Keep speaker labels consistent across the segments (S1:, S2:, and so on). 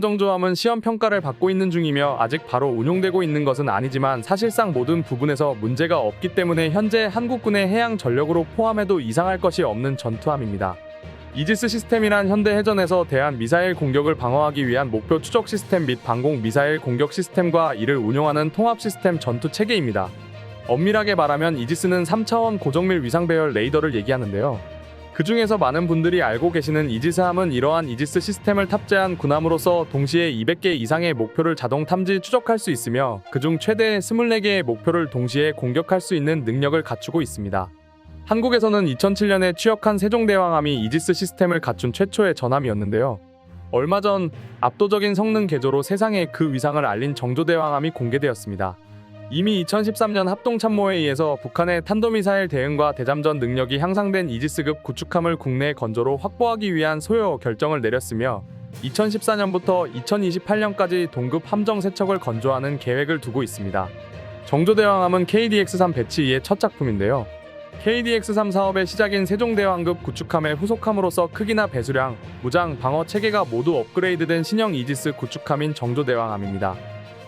S1: 정조함은 시험 평가를 받고 있는 중이며 아직 바로 운용되고 있는 것은 아니지만 사실상 모든 부분에서 문제가 없기 때문에 현재 한국군의 해양 전력으로 포함해도 이상할 것이 없는 전투함입니다. 이지스 시스템이란 현대 해전에서 대한 미사일 공격을 방어하기 위한 목표 추적 시스템 및 방공 미사일 공격 시스템과 이를 운용하는 통합 시스템 전투 체계입니다. 엄밀하게 말하면 이지스는 3차원 고정밀 위상 배열 레이더를 얘기하는데요. 그 중에서 많은 분들이 알고 계시는 이지스함은 이러한 이지스 시스템을 탑재한 군함으로서 동시에 200개 이상의 목표를 자동 탐지 추적할 수 있으며 그중 최대 24개의 목표를 동시에 공격할 수 있는 능력을 갖추고 있습니다. 한국에서는 2007년에 취역한 세종대왕함이 이지스 시스템을 갖춘 최초의 전함이었는데요. 얼마 전 압도적인 성능 개조로 세상에 그 위상을 알린 정조대왕함이 공개되었습니다. 이미 2013년 합동참모에 의해서 북한의 탄도미사일 대응과 대잠전 능력이 향상된 이지스급 구축함을 국내 건조로 확보하기 위한 소요 결정을 내렸으며 2014년부터 2028년까지 동급 함정 세척을 건조하는 계획을 두고 있습니다. 정조대왕함은 KDX-3 배치 이의 첫 작품인데요. KDX-3 사업의 시작인 세종대왕급 구축함의 후속함으로써 크기나 배수량, 무장, 방어 체계가 모두 업그레이드된 신형 이지스 구축함인 정조대왕함입니다.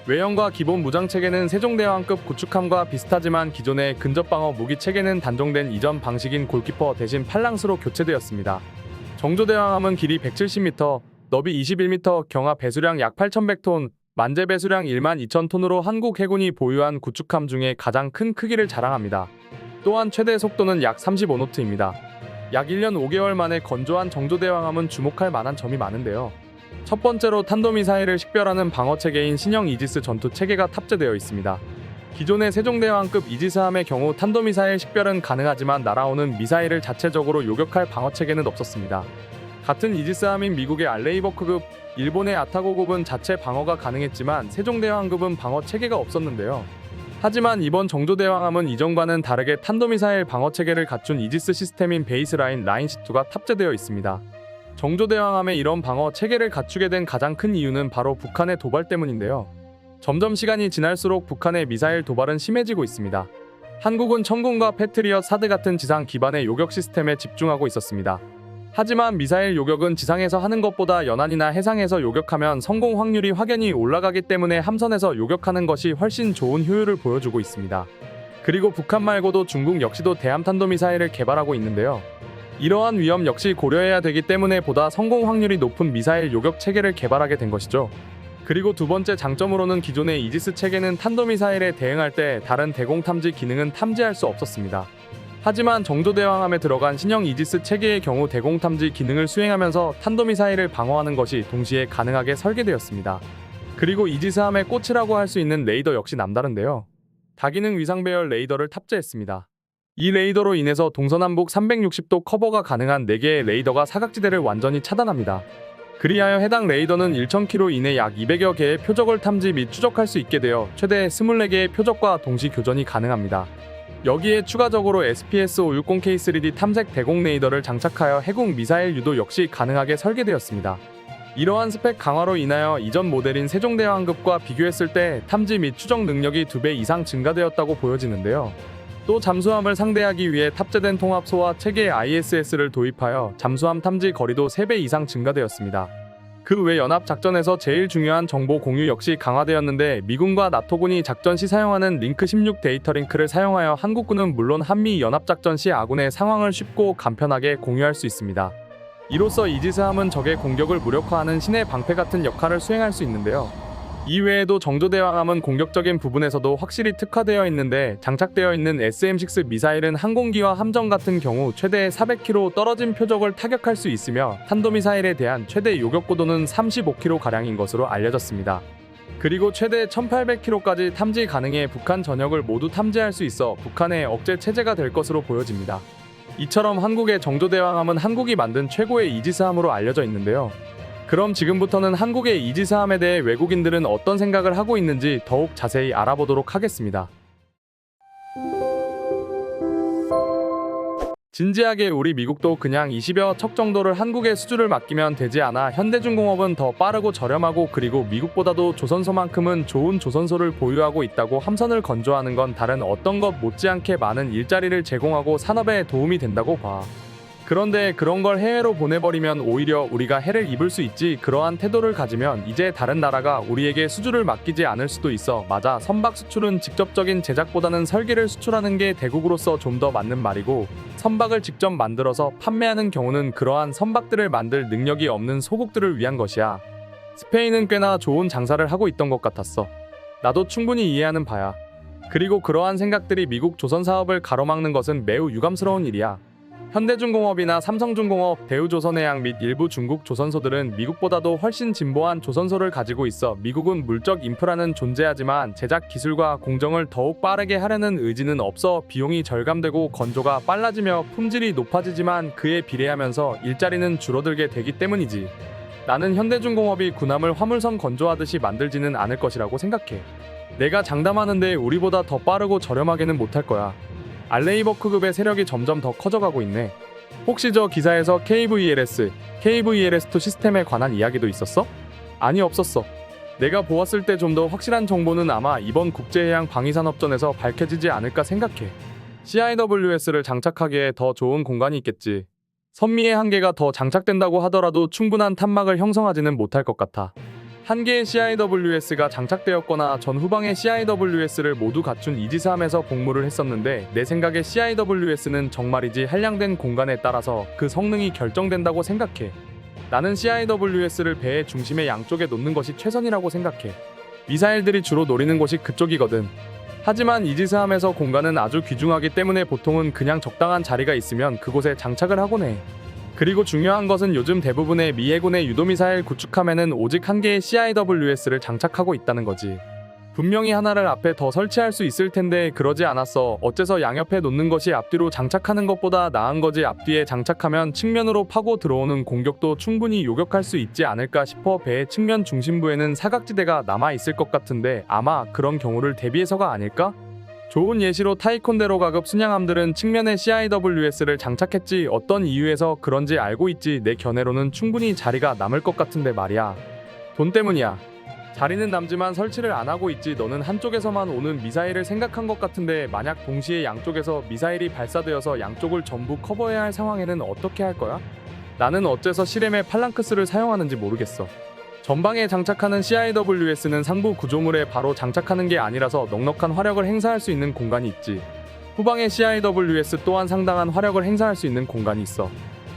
S1: 외형과 기본 무장 체계는 세종대왕급 구축함과 비슷하지만 기존의 근접방어 무기 체계는 단종된 이전 방식인 골키퍼 대신 팔랑스로 교체되었습니다. 정조대왕함은 길이 170m, 너비 21m, 경하 배수량 약 8,100톤, 만재 배수량 12,000톤으로 한국 해군이 보유한 구축함 중에 가장 큰 크기를 자랑합니다. 또한 최대 속도는 약 35노트입니다. 약 1년 5개월 만에 건조한 정조대왕함은 주목할 만한 점이 많은데요. 첫 번째로 탄도미사일을 식별하는 방어체계인 신형 이지스 전투체계가 탑재되어 있습니다. 기존의 세종대왕급 이지스함의 경우 탄도미사일 식별은 가능하지만 날아오는 미사일을 자체적으로 요격할 방어체계는 없었습니다. 같은 이지스함인 미국의 알레이버크급, 일본의 아타고급은 자체 방어가 가능했지만 세종대왕급은 방어체계가 없었는데요. 하지만 이번 정조대왕함은 이전과는 다르게 탄도미사일 방어체계를 갖춘 이지스 시스템인 베이스라인 라인-C2가 탑재되어 있습니다. 정조대왕함의 이런 방어 체계를 갖추게 된 가장 큰 이유는 바로 북한의 도발 때문인데요. 점점 시간이 지날수록 북한의 미사일 도발은 심해지고 있습니다. 한국은 천군과 패트리엇 사드 같은 지상 기반의 요격 시스템에 집중하고 있었습니다. 하지만 미사일 요격은 지상에서 하는 것보다 연안이나 해상에서 요격하면 성공 확률이 확연히 올라가기 때문에 함선에서 요격하는 것이 훨씬 좋은 효율을 보여주고 있습니다. 그리고 북한 말고도 중국 역시도 대함탄도미사일을 개발하고 있는데요. 이러한 위험 역시 고려해야 되기 때문에 보다 성공 확률이 높은 미사일 요격 체계를 개발하게 된 것이죠. 그리고 두 번째 장점으로는 기존의 이지스 체계는 탄도미사일에 대응할 때 다른 대공 탐지 기능은 탐지할 수 없었습니다. 하지만 정조대왕함에 들어간 신형 이지스 체계의 경우 대공 탐지 기능을 수행하면서 탄도미사일을 방어하는 것이 동시에 가능하게 설계되었습니다. 그리고 이지스함의 꽃이라고 할 수 있는 레이더 역시 남다른데요. 다기능 위상 배열 레이더를 탑재했습니다. 이 레이더로 인해서 동서남북 360도 커버가 가능한 4개의 레이더가 사각지대를 완전히 차단합니다. 그리하여 해당 레이더는 1,000km 이내 약 200여 개의 표적을 탐지 및 추적할 수 있게 되어 최대 24개의 표적과 동시 교전이 가능합니다. 여기에 추가적으로 SPS-560K3D 탐색 대공 레이더를 장착하여 해군 미사일 유도 역시 가능하게 설계되었습니다. 이러한 스펙 강화로 인하여 이전 모델인 세종대왕급과 비교했을 때 탐지 및 추적 능력이 2배 이상 증가되었다고 보여지는데요. 또 잠수함을 상대하기 위해 탑재된 통합 소화 체계 ISS를 도입하여 잠수함 탐지 거리도 3배 이상 증가되었습니다. 그 외 연합 작전에서 제일 중요한 정보 공유 역시 강화되었는데 미군과 나토군이 작전 시 사용하는 링크 16 데이터 링크를 사용하여 한국군은 물론 한미 연합 작전 시 아군의 상황을 쉽고 간편하게 공유할 수 있습니다. 이로써 이지스함은 적의 공격을 무력화하는 신의 방패 같은 역할을 수행할 수 있는데요. 이외에도 정조대왕함은 공격적인 부분에서도 확실히 특화되어 있는데 장착되어 있는 SM-6 미사일은 항공기와 함정 같은 경우 최대 400km 떨어진 표적을 타격할 수 있으며 탄도미사일에 대한 최대 요격 고도는 35km가량인 것으로 알려졌습니다. 그리고 최대 1800km까지 탐지 가능해 북한 전역을 모두 탐지할 수 있어 북한의 억제 체제가 될 것으로 보여집니다. 이처럼 한국의 정조대왕함은 한국이 만든 최고의 이지스함으로 알려져 있는데요. 그럼 지금부터는 한국의 이지스함에 대해 외국인들은 어떤 생각을 하고 있는지 더욱 자세히 알아보도록 하겠습니다. 진지하게 우리 미국도 그냥 20여 척 정도를 한국의 수주를 맡기면 되지 않아 현대중공업은 더 빠르고 저렴하고 그리고 미국보다도 조선소만큼은 좋은 조선소를 보유하고 있다고 함선을 건조하는 건 다른 어떤 것 못지않게 많은 일자리를 제공하고 산업에 도움이 된다고 봐. 그런데 그런 걸 해외로 보내버리면 오히려 우리가 해를 입을 수 있지. 그러한 태도를 가지면 이제 다른 나라가 우리에게 수주를 맡기지 않을 수도 있어. 맞아. 선박 수출은 직접적인 제작보다는 설계를 수출하는 게 대국으로서 좀 더 맞는 말이고, 선박을 직접 만들어서 판매하는 경우는 그러한 선박들을 만들 능력이 없는 소국들을 위한 것이야. 스페인은 꽤나 좋은 장사를 하고 있던 것 같았어. 나도 충분히 이해하는 바야. 그리고 그러한 생각들이 미국 조선 사업을 가로막는 것은 매우 유감스러운 일이야. 현대중공업이나 삼성중공업, 대우조선해양 및 일부 중국 조선소들은 미국보다도 훨씬 진보한 조선소를 가지고 있어. 미국은 물적 인프라는 존재하지만 제작 기술과 공정을 더욱 빠르게 하려는 의지는 없어. 비용이 절감되고 건조가 빨라지며 품질이 높아지지만 그에 비례하면서 일자리는 줄어들게 되기 때문이지. 나는 현대중공업이 군함을 화물선 건조하듯이 만들지는 않을 것이라고 생각해. 내가 장담하는데 우리보다 더 빠르고 저렴하게는 못할 거야. 알레이버크급의 세력이 점점 더 커져가고 있네. 혹시 저 기사에서 KVLS2 시스템에 관한 이야기도 있었어? 아니, 없었어. 내가 보았을 때 좀 더 확실한 정보는 아마 이번 국제해양 방위산업전에서 밝혀지지 않을까 생각해. CIWS를 장착하기에 더 좋은 공간이 있겠지. 선미의 한계가 더 장착된다고 하더라도 충분한 탄막을 형성하지는 못할 것 같아. 한 개의 CIWS가 장착되었거나 전 후방의 CIWS를 모두 갖춘 이지스함에서 복무를 했었는데, 내 생각에 CIWS는 정말이지 한량된 공간에 따라서 그 성능이 결정된다고 생각해. 나는 CIWS를 배의 중심의 양쪽에 놓는 것이 최선이라고 생각해. 미사일들이 주로 노리는 곳이 그쪽이거든. 하지만 이지스함에서 공간은 아주 귀중하기 때문에 보통은 그냥 적당한 자리가 있으면 그곳에 장착을 하곤 해. 그리고 중요한 것은 요즘 대부분의 미 해군의 유도미사일 구축함에는 오직 한 개의 CIWS를 장착하고 있다는 거지. 분명히 하나를 앞에 더 설치할 수 있을 텐데 그러지 않았어. 어째서 양옆에 놓는 것이 앞뒤로 장착하는 것보다 나은 거지. 앞뒤에 장착하면 측면으로 파고 들어오는 공격도 충분히 요격할 수 있지 않을까 싶어. 배의 측면 중심부에는 사각지대가 남아 있을 것 같은데 아마 그런 경우를 대비해서가 아닐까? 좋은 예시로 타이콘데로 가급 순양함들은 측면에 CIWS를 장착했지. 어떤 이유에서 그런지 알고 있지. 내 견해로는 충분히 자리가 남을 것 같은데 말이야. 돈 때문이야. 자리는 남지만 설치를 안 하고 있지. 너는 한쪽에서만 오는 미사일을 생각한 것 같은데 만약 동시에 양쪽에서 미사일이 발사되어서 양쪽을 전부 커버해야 할 상황에는 어떻게 할 거야? 나는 어째서 시렘의 팔랑크스를 사용하는지 모르겠어. 전방에 장착하는 CIWS는 상부 구조물에 바로 장착하는 게 아니라서 넉넉한 화력을 행사할 수 있는 공간이 있지. 후방의 CIWS 또한 상당한 화력을 행사할 수 있는 공간이 있어.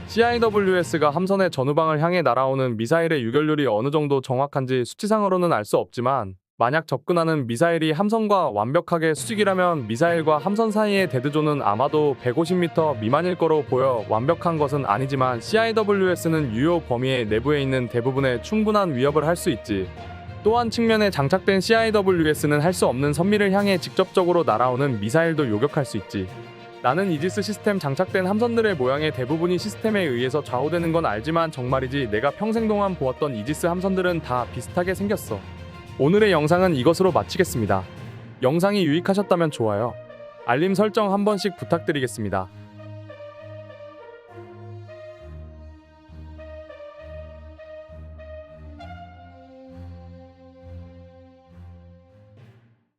S1: CIWS가 함선의 전후방을 향해 날아오는 미사일의 유결률이 어느 정도 정확한지 수치상으로는 알 수 없지만, 만약 접근하는 미사일이 함선과 완벽하게 수직이라면 미사일과 함선 사이의 데드존은 아마도 150m 미만일 거로 보여. 완벽한 것은 아니지만 CIWS는 유효 범위의 내부에 있는 대부분의 충분한 위협을 할 수 있지. 또한 측면에 장착된 CIWS는 할 수 없는 선미를 향해 직접적으로 날아오는 미사일도 요격할 수 있지. 나는 이지스 시스템 장착된 함선들의 모양의 대부분이 시스템에 의해서 좌우되는 건 알지만 정말이지 내가 평생 동안 보았던 이지스 함선들은 다 비슷하게 생겼어. 오늘의 영상은 이것으로 마치겠습니다. 영상이 유익하셨다면 좋아요, 알림 설정 한 번씩 부탁드리겠습니다.